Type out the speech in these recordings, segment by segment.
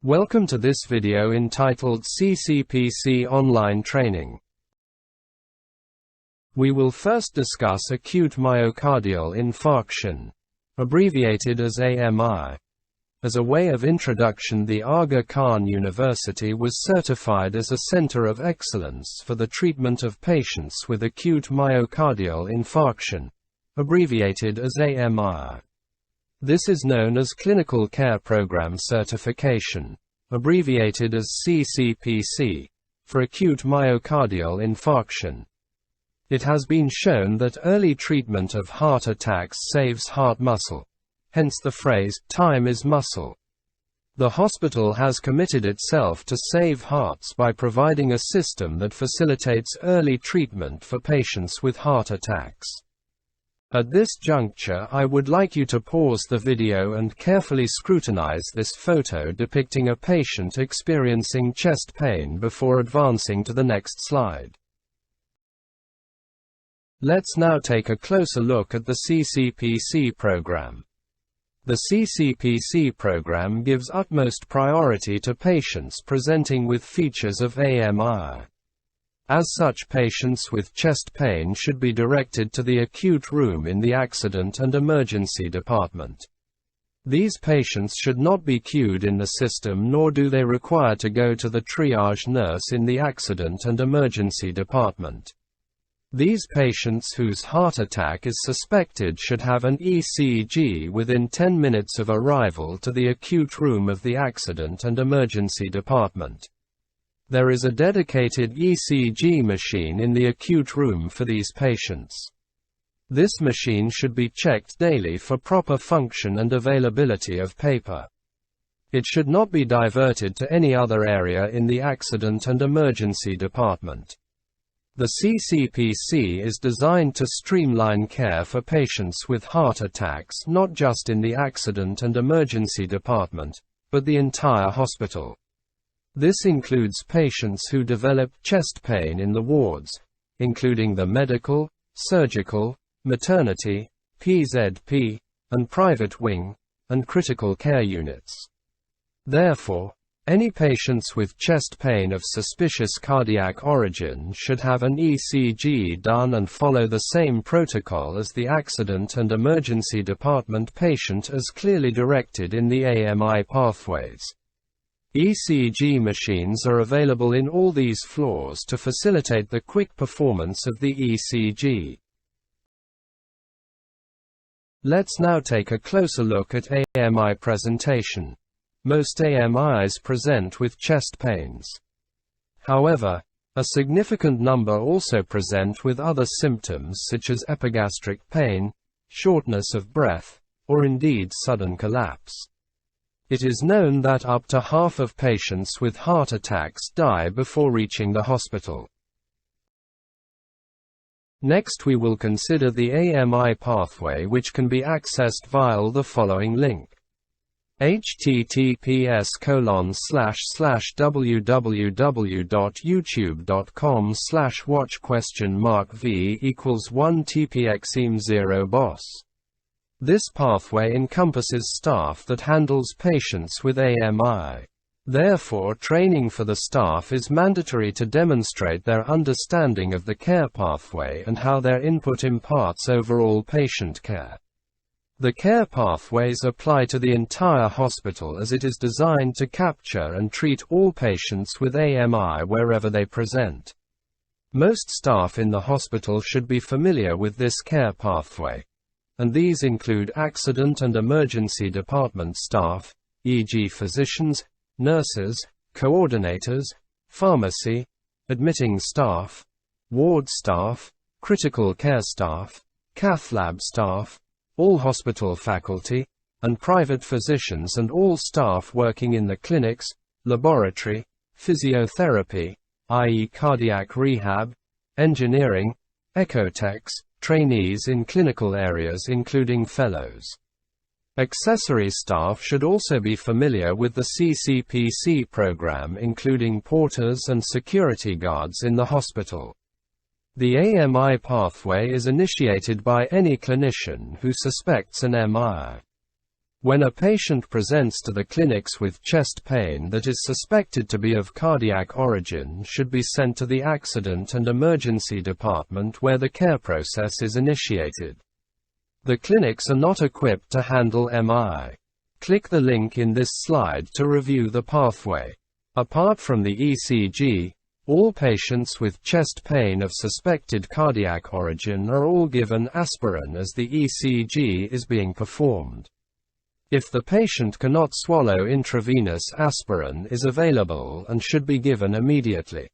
Welcome to this video entitled CCPC Online Training. We will first discuss acute myocardial infarction, abbreviated as AMI. As a way of introduction, the Aga Khan University was certified as a center of excellence for the treatment of patients with acute myocardial infarction, abbreviated as AMI. This is known as Clinical Care Program Certification, abbreviated as CCPC, for acute myocardial infarction. It has been shown that early treatment of heart attacks saves heart muscle, hence the phrase, "time is muscle." The hospital has committed itself to save hearts by providing a system that facilitates early treatment for patients with heart attacks. At this juncture, I would like you to pause the video and carefully scrutinize this photo depicting a patient experiencing chest pain before advancing to the next slide. Let's now take a closer look at the CCPC program. The CCPC program gives utmost priority to patients presenting with features of AMI. As such, patients with chest pain should be directed to the acute room in the accident and emergency department. These patients should not be queued in the system, nor do they require to go to the triage nurse in the accident and emergency department. These patients whose heart attack is suspected should have an ECG within 10 minutes of arrival to the acute room of the accident and emergency department. There is a dedicated ECG machine in the acute room for these patients. This machine should be checked daily for proper function and availability of paper. It should not be diverted to any other area in the accident and emergency department. The CCPC is designed to streamline care for patients with heart attacks not just in the accident and emergency department, but the entire hospital. This includes patients who develop chest pain in the wards, including the medical, surgical, maternity, PZP, and private wing, and critical care units. Therefore, any patients with chest pain of suspicious cardiac origin should have an ECG done and follow the same protocol as the accident and emergency department patient as clearly directed in the AMI pathways. ECG machines are available in all these floors to facilitate the quick performance of the ECG. Let's now take a closer look at AMI presentation. Most AMIs present with chest pains. However, a significant number also present with other symptoms such as epigastric pain, shortness of breath, or indeed sudden collapse. It is known that up to half of patients with heart attacks die before reaching the hospital. Next, we will consider the AMI pathway, which can be accessed via the following link: https://www.youtube.com/watch?v=1tpxem0boss. This pathway encompasses staff that handles patients with AMI. Therefore, training for the staff is mandatory to demonstrate their understanding of the care pathway and how their input imparts overall patient care. The care pathways apply to the entire hospital as it is designed to capture and treat all patients with AMI wherever they present. Most staff in the hospital should be familiar with this care pathway, and these include accident and emergency department staff, e.g. physicians, nurses, coordinators, pharmacy, admitting staff, ward staff, critical care staff, cath lab staff, all hospital faculty, and private physicians, and all staff working in the clinics, laboratory, physiotherapy, i.e. cardiac rehab, engineering, ecotechs, trainees in clinical areas including fellows. Accessory staff should also be familiar with the CCPC program, including porters and security guards in the hospital. The AMI pathway is initiated by any clinician who suspects an MI. When a patient presents to the clinics with chest pain that is suspected to be of cardiac origin, should be sent to the accident and emergency department where the care process is initiated. The clinics are not equipped to handle MI. Click the link in this slide to review the pathway. Apart from the ECG, all patients with chest pain of suspected cardiac origin are all given aspirin as the ECG is being performed. If the patient cannot swallow, intravenous aspirin is available and should be given immediately.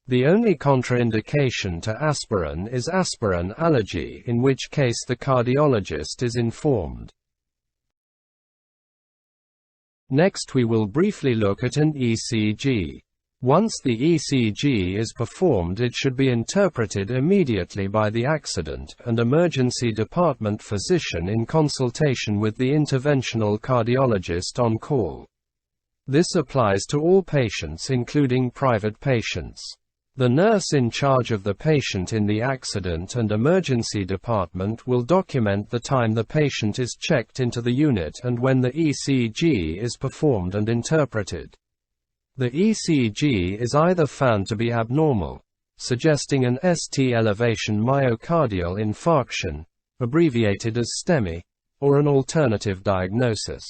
The only contraindication to aspirin is aspirin allergy, in which case the cardiologist is informed. Next we will briefly look at an ECG. Once the ECG is performed, it should be interpreted immediately by the accident and emergency department physician in consultation with the interventional cardiologist on call. This applies to all patients, including private patients. The nurse in charge of the patient in the accident and emergency department will document the time the patient is checked into the unit and when the ECG is performed and interpreted. The ECG is either found to be abnormal, suggesting an ST elevation myocardial infarction, abbreviated as STEMI, or an alternative diagnosis.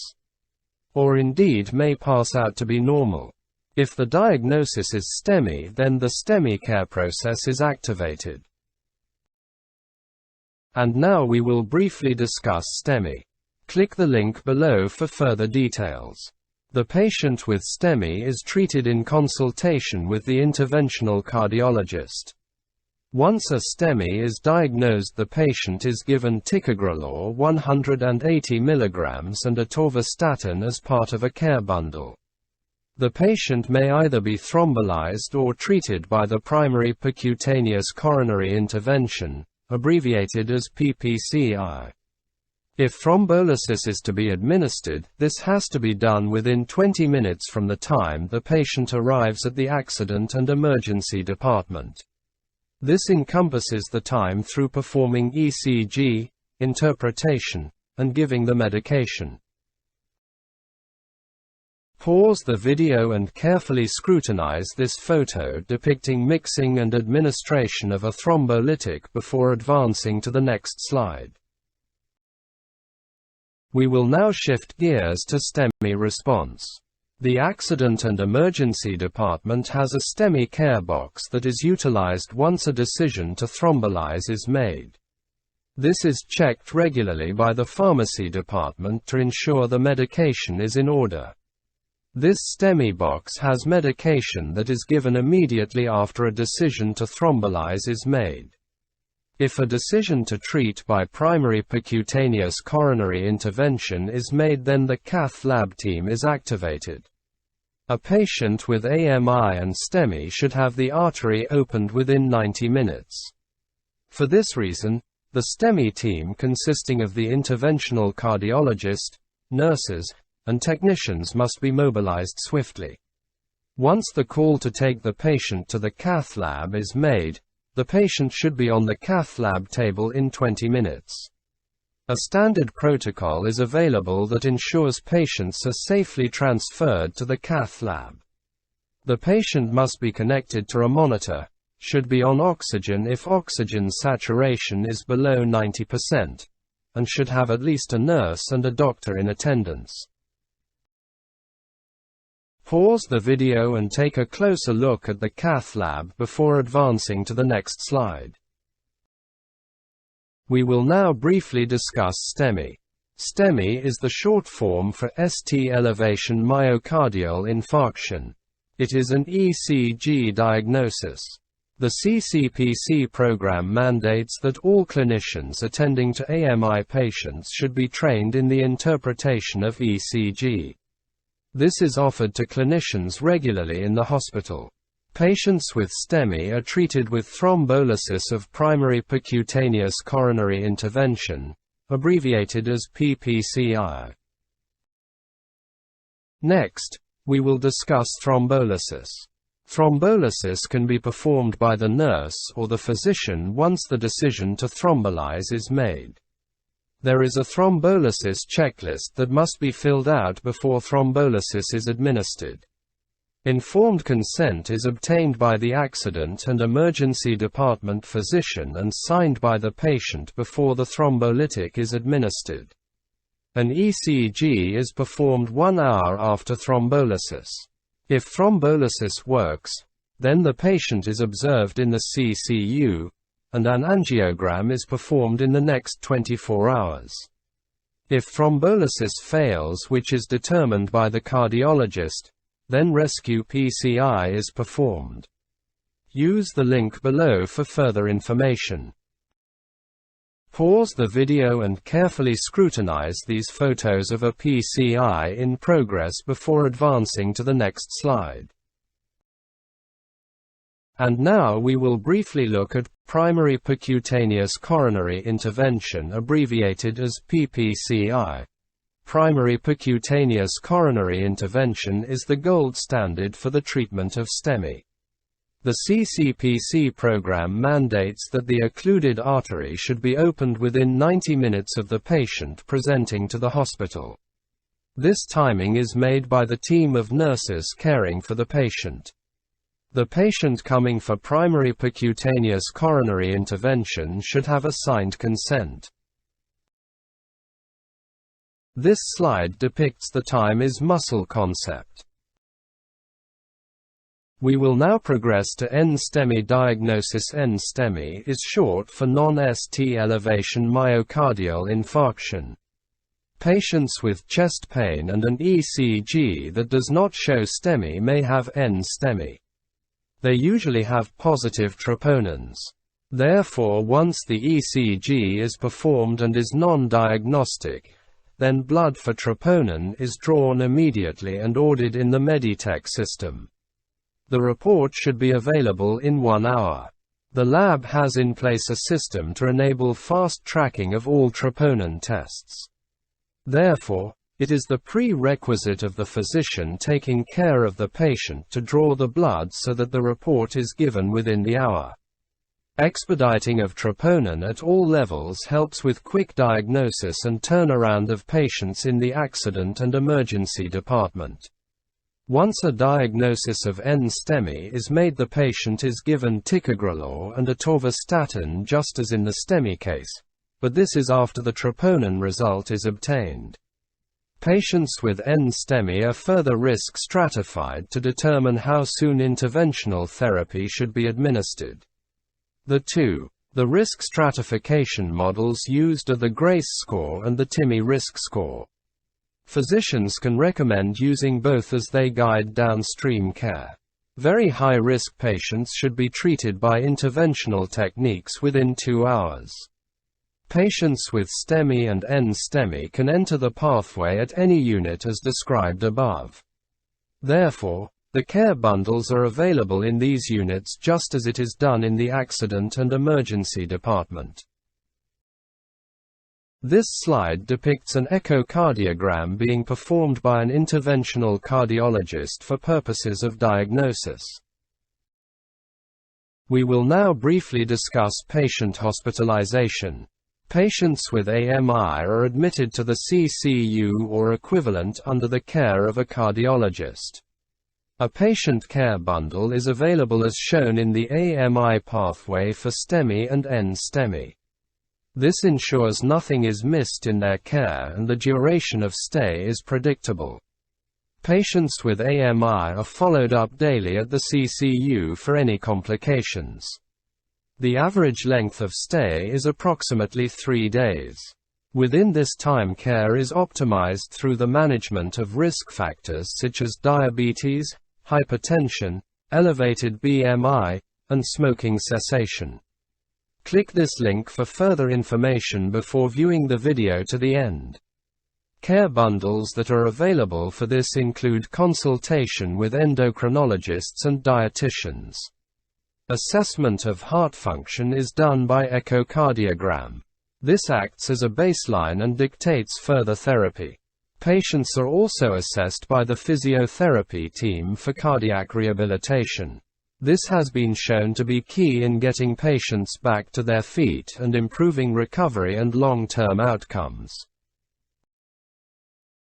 Or indeed may pass out to be normal. If the diagnosis is STEMI, then the STEMI care process is activated. And now we will briefly discuss STEMI. Click the link below for further details. The patient with STEMI is treated in consultation with the interventional cardiologist. Once a STEMI is diagnosed, the patient is given ticagrelor 180 mg and atorvastatin as part of a care bundle. The patient may either be thrombolized or treated by the primary percutaneous coronary intervention, abbreviated as PPCI. If thrombolysis is to be administered, this has to be done within 20 minutes from the time the patient arrives at the accident and emergency department. This encompasses the time through performing ECG, interpretation, and giving the medication. Pause the video and carefully scrutinize this photo depicting mixing and administration of a thrombolytic before advancing to the next slide. We will now shift gears to STEMI response. The accident and emergency department has a STEMI care box that is utilized once a decision to thrombolize is made. This is checked regularly by the pharmacy department to ensure the medication is in order. This STEMI box has medication that is given immediately after a decision to thrombolize is made. If a decision to treat by primary percutaneous coronary intervention is made, then the cath lab team is activated. A patient with AMI and STEMI should have the artery opened within 90 minutes. For this reason, the STEMI team, consisting of the interventional cardiologist, nurses, and technicians, must be mobilized swiftly. Once the call to take the patient to the cath lab is made, the patient should be on the cath lab table in 20 minutes. A standard protocol is available that ensures patients are safely transferred to the cath lab. The patient must be connected to a monitor, should be on oxygen if oxygen saturation is below 90%, and should have at least a nurse and a doctor in attendance. Pause the video and take a closer look at the cath lab before advancing to the next slide. We will now briefly discuss STEMI. STEMI is the short form for ST elevation myocardial infarction. It is an ECG diagnosis. The CCPC program mandates that all clinicians attending to AMI patients should be trained in the interpretation of ECG. This is offered to clinicians regularly in the hospital. Patients with STEMI are treated with thrombolysis of primary percutaneous coronary intervention, abbreviated as PPCI. Next, we will discuss thrombolysis. Thrombolysis can be performed by the nurse or the physician once the decision to thrombolize is made. There is a thrombolysis checklist that must be filled out before thrombolysis is administered. Informed consent is obtained by the accident and emergency department physician and signed by the patient before the thrombolytic is administered. An ECG is performed 1 hour after thrombolysis. If thrombolysis works, then the patient is observed in the CCU, and an angiogram is performed in the next 24 hours. If thrombolysis fails, which is determined by the cardiologist, then rescue PCI is performed. Use the link below for further information. Pause the video and carefully scrutinize these photos of a PCI in progress before advancing to the next slide. And now we will briefly look at primary percutaneous coronary intervention, abbreviated as PPCI. Primary percutaneous coronary intervention is the gold standard for the treatment of STEMI. The CCPC program mandates that the occluded artery should be opened within 90 minutes of the patient presenting to the hospital. This timing is made by the team of nurses caring for the patient. The patient coming for primary percutaneous coronary intervention should have a signed consent. This slide depicts the time is muscle concept. We will now progress to NSTEMI diagnosis. NSTEMI is short for non-ST elevation myocardial infarction. Patients with chest pain and an ECG that does not show STEMI may have NSTEMI. They usually have positive troponins. Therefore, once the ECG is performed and is non-diagnostic, then blood for troponin is drawn immediately and ordered in the Meditech system. The report should be available in 1 hour. The lab has in place a system to enable fast tracking of all troponin tests. Therefore, it is the prerequisite of the physician taking care of the patient to draw the blood so that the report is given within the hour. Expediting of troponin at all levels helps with quick diagnosis and turnaround of patients in the accident and emergency department. Once a diagnosis of NSTEMI is made, the patient is given ticagrelor and atorvastatin just as in the STEMI case, but this is after the troponin result is obtained. Patients with NSTEMI are further risk stratified to determine how soon interventional therapy should be administered. The risk stratification models used are the GRACE score and the TIMI risk score. Physicians can recommend using both as they guide downstream care. Very high-risk patients should be treated by interventional techniques within 2 hours. Patients with STEMI and NSTEMI can enter the pathway at any unit as described above. Therefore, the care bundles are available in these units just as it is done in the accident and emergency department. This slide depicts an echocardiogram being performed by an interventional cardiologist for purposes of diagnosis. We will now briefly discuss patient hospitalization. Patients with AMI are admitted to the CCU or equivalent under the care of a cardiologist. A patient care bundle is available as shown in the AMI pathway for STEMI and NSTEMI. This ensures nothing is missed in their care and the duration of stay is predictable. Patients with AMI are followed up daily at the CCU for any complications. The average length of stay is approximately 3 days. Within this time, care is optimized through the management of risk factors such as diabetes, hypertension, elevated BMI, and smoking cessation. Click this link for further information before viewing the video to the end. Care bundles that are available for this include consultation with endocrinologists and dietitians. Assessment of heart function is done by echocardiogram. This acts as a baseline and dictates further therapy. Patients are also assessed by the physiotherapy team for cardiac rehabilitation. This has been shown to be key in getting patients back to their feet and improving recovery and long-term outcomes.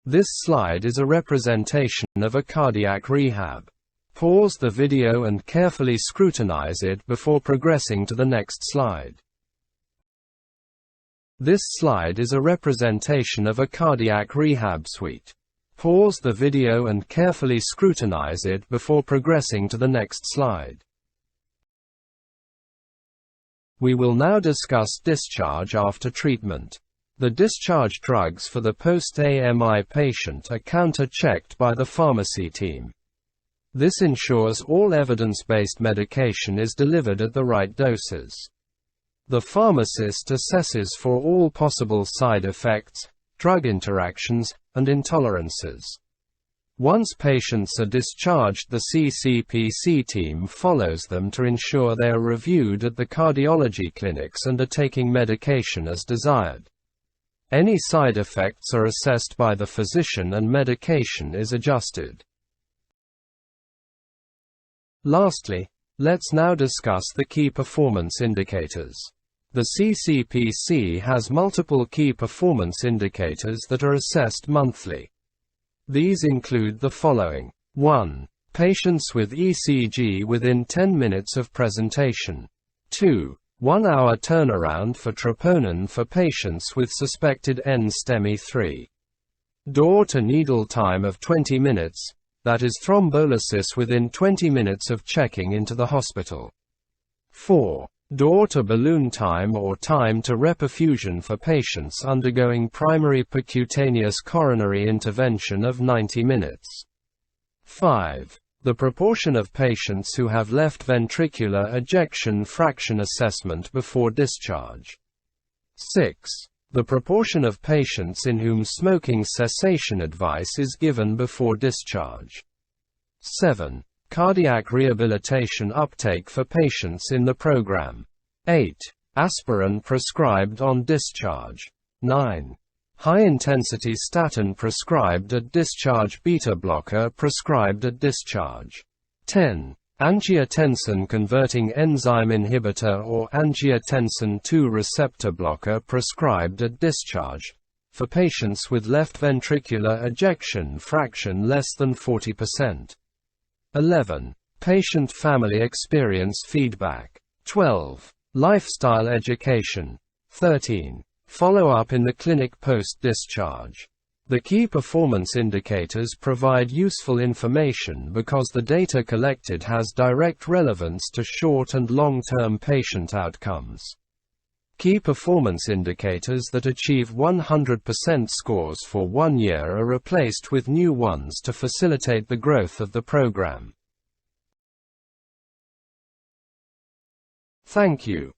This slide is a representation of a cardiac rehab. Pause the video and carefully scrutinize it before progressing to the next slide. This slide is a representation of a cardiac rehab suite. Pause the video and carefully scrutinize it before progressing to the next slide. We will now discuss discharge after treatment. The discharge drugs for the post-AMI patient are counter-checked by the pharmacy team. This ensures all evidence-based medication is delivered at the right doses. The pharmacist assesses for all possible side effects, drug interactions, and intolerances. Once patients are discharged, the CCPC team follows them to ensure they are reviewed at the cardiology clinics and are taking medication as desired. Any side effects are assessed by the physician and medication is adjusted. Lastly, let's now discuss the key performance indicators. The CCPC has multiple key performance indicators that are assessed monthly. These include the following. 1. Patients with ECG within 10 minutes of presentation. 2. 1-hour turnaround for troponin for patients with suspected N-STEMI. 3. Door-to-needle time of 20 minutes, that is thrombolysis within 20 minutes of checking into the hospital. 4. Door-to-balloon time or time to reperfusion for patients undergoing primary percutaneous coronary intervention of 90 minutes. 5. The proportion of patients who have left ventricular ejection fraction assessment before discharge. 6. The proportion of patients in whom smoking cessation advice is given before discharge. 7. Cardiac rehabilitation uptake for patients in the program. 8. Aspirin prescribed on discharge. 9. High-intensity statin prescribed at discharge. Beta blocker prescribed at discharge. 10. Angiotensin-converting enzyme inhibitor or angiotensin II receptor blocker prescribed at discharge, for patients with left ventricular ejection fraction less than 40%. 11. Patient family experience feedback. 12. Lifestyle education. 13. Follow-up in the clinic post-discharge. The key performance indicators provide useful information because the data collected has direct relevance to short and long-term patient outcomes. Key performance indicators that achieve 100% scores for 1 year are replaced with new ones to facilitate the growth of the program. Thank you.